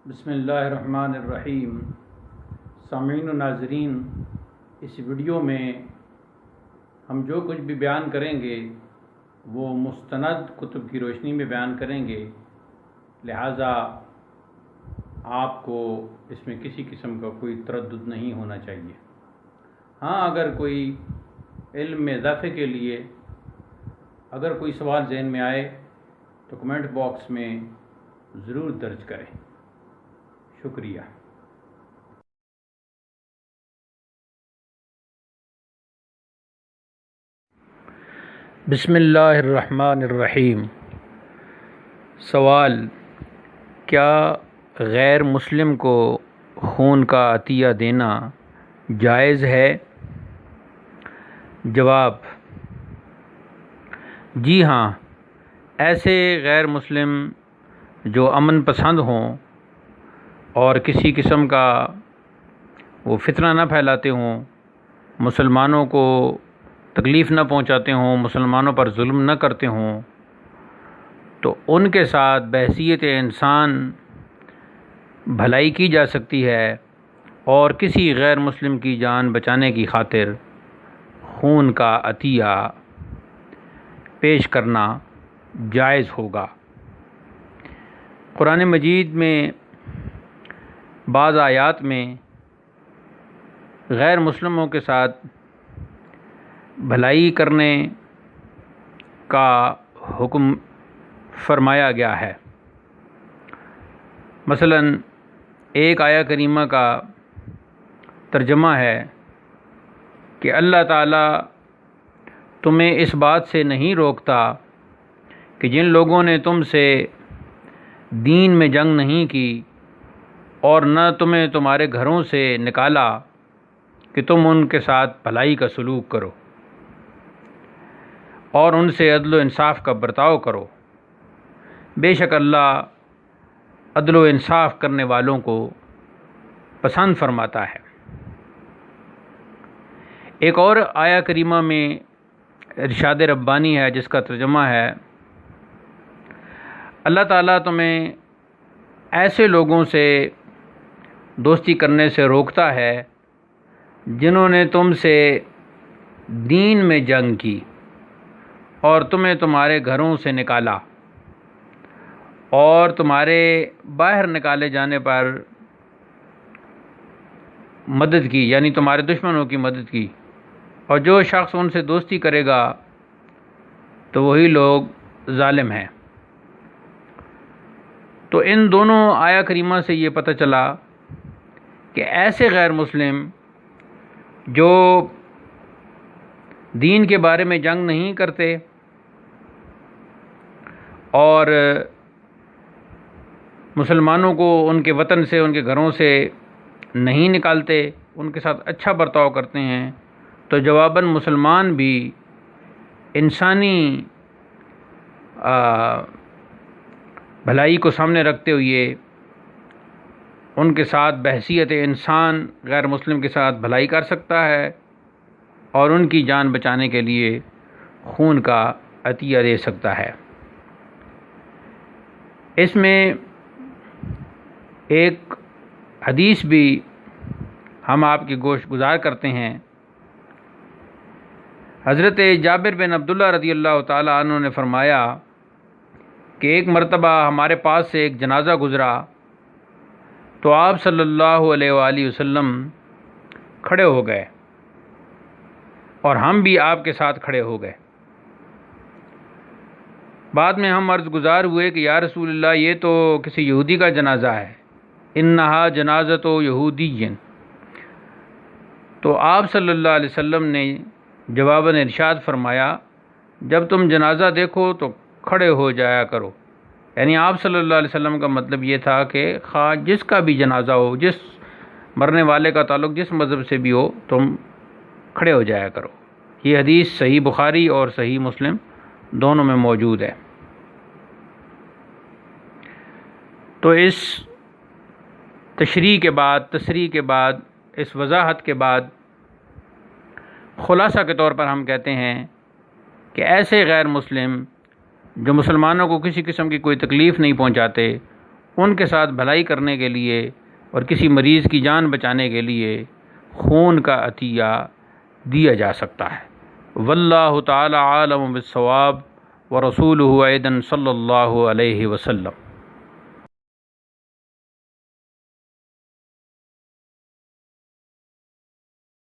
بسم اللہ الرحمن الرحیم۔ سامعین و ناظرین، اس ویڈیو میں ہم جو کچھ بھی بیان کریں گے وہ مستند کتب کی روشنی میں بیان کریں گے، لہٰذا آپ کو اس میں کسی قسم کا کوئی تردد نہیں ہونا چاہیے۔ ہاں، اگر کوئی علم میں اضافے کے لیے اگر کوئی سوال ذہن میں آئے تو کمنٹ باکس میں ضرور درج کریں۔ شکریہ۔ بسم اللہ الرحمن الرحیم۔ سوال: کیا غیر مسلم کو خون کا عطیہ دینا جائز ہے؟ جواب: جی ہاں، ایسے غیر مسلم جو امن پسند ہوں اور کسی قسم کا وہ فتنہ نہ پھیلاتے ہوں، مسلمانوں کو تکلیف نہ پہنچاتے ہوں، مسلمانوں پر ظلم نہ کرتے ہوں، تو ان کے ساتھ بحیثیت انسان بھلائی کی جا سکتی ہے اور کسی غیر مسلم کی جان بچانے کی خاطر خون کا عطیہ پیش کرنا جائز ہوگا۔ قرآن مجید میں بعض آیات میں غیر مسلموں کے ساتھ بھلائی کرنے کا حکم فرمایا گیا ہے۔ مثلا ایک آیہ کریمہ کا ترجمہ ہے کہ اللہ تعالیٰ تمہیں اس بات سے نہیں روکتا کہ جن لوگوں نے تم سے دین میں جنگ نہیں کی اور نہ تمہیں تمہارے گھروں سے نکالا کہ تم ان کے ساتھ بھلائی کا سلوک کرو اور ان سے عدل و انصاف کا برتاؤ کرو۔ بے شک اللہ عدل و انصاف کرنے والوں کو پسند فرماتا ہے۔ ایک اور آیہ کریمہ میں ارشاد ربانی ہے جس کا ترجمہ ہے: اللہ تعالیٰ تمہیں ایسے لوگوں سے دوستی کرنے سے روکتا ہے جنہوں نے تم سے دین میں جنگ کی اور تمہیں تمہارے گھروں سے نکالا اور تمہارے باہر نکالے جانے پر مدد کی، یعنی تمہارے دشمنوں کی مدد کی، اور جو شخص ان سے دوستی کرے گا تو وہی لوگ ظالم ہیں۔ تو ان دونوں آیہ کریمہ سے یہ پتہ چلا کہ ایسے غیر مسلم جو دین کے بارے میں جنگ نہیں کرتے اور مسلمانوں کو ان کے وطن سے، ان کے گھروں سے نہیں نکالتے، ان کے ساتھ اچھا برتاؤ کرتے ہیں، تو جواباً مسلمان بھی انسانی بھلائی کو سامنے رکھتے ہوئے ان کے ساتھ بحیثیت انسان غیر مسلم کے ساتھ بھلائی کر سکتا ہے اور ان کی جان بچانے کے لیے خون کا عطیہ دے سکتا ہے۔ اس میں ایک حدیث بھی ہم آپ کی گوش گزار کرتے ہیں۔ حضرت جابر بن عبداللہ رضی اللہ تعالی عنہ نے فرمایا کہ ایک مرتبہ ہمارے پاس سے ایک جنازہ گزرا تو آپ صلی اللہ علیہ وآلہ وسلم کھڑے ہو گئے اور ہم بھی آپ کے ساتھ کھڑے ہو گئے۔ بعد میں ہم عرض گزار ہوئے کہ یا رسول اللہ، یہ تو کسی یہودی کا جنازہ ہے، انہا جنازۃ یہودی۔ تو آپ صلی اللہ علیہ وسلم نے جواباً ارشاد فرمایا، جب تم جنازہ دیکھو تو کھڑے ہو جایا کرو۔ یعنی آپ صلی اللہ علیہ وسلم کا مطلب یہ تھا کہ خواہ جس کا بھی جنازہ ہو، جس مرنے والے کا تعلق جس مذہب سے بھی ہو، تم کھڑے ہو جایا کرو۔ یہ حدیث صحیح بخاری اور صحیح مسلم دونوں میں موجود ہے۔ تو اس تصریح کے بعد اس وضاحت کے بعد خلاصہ کے طور پر ہم کہتے ہیں کہ ایسے غیر مسلم جو مسلمانوں کو کسی قسم کی کوئی تکلیف نہیں پہنچاتے، ان کے ساتھ بھلائی کرنے کے لیے اور کسی مریض کی جان بچانے کے لیے خون کا عطیہ دیا جا سکتا ہے۔ واللہ تعالی عالم بالصواب ورسولہ ایضا صلی اللہ علیہ وسلم۔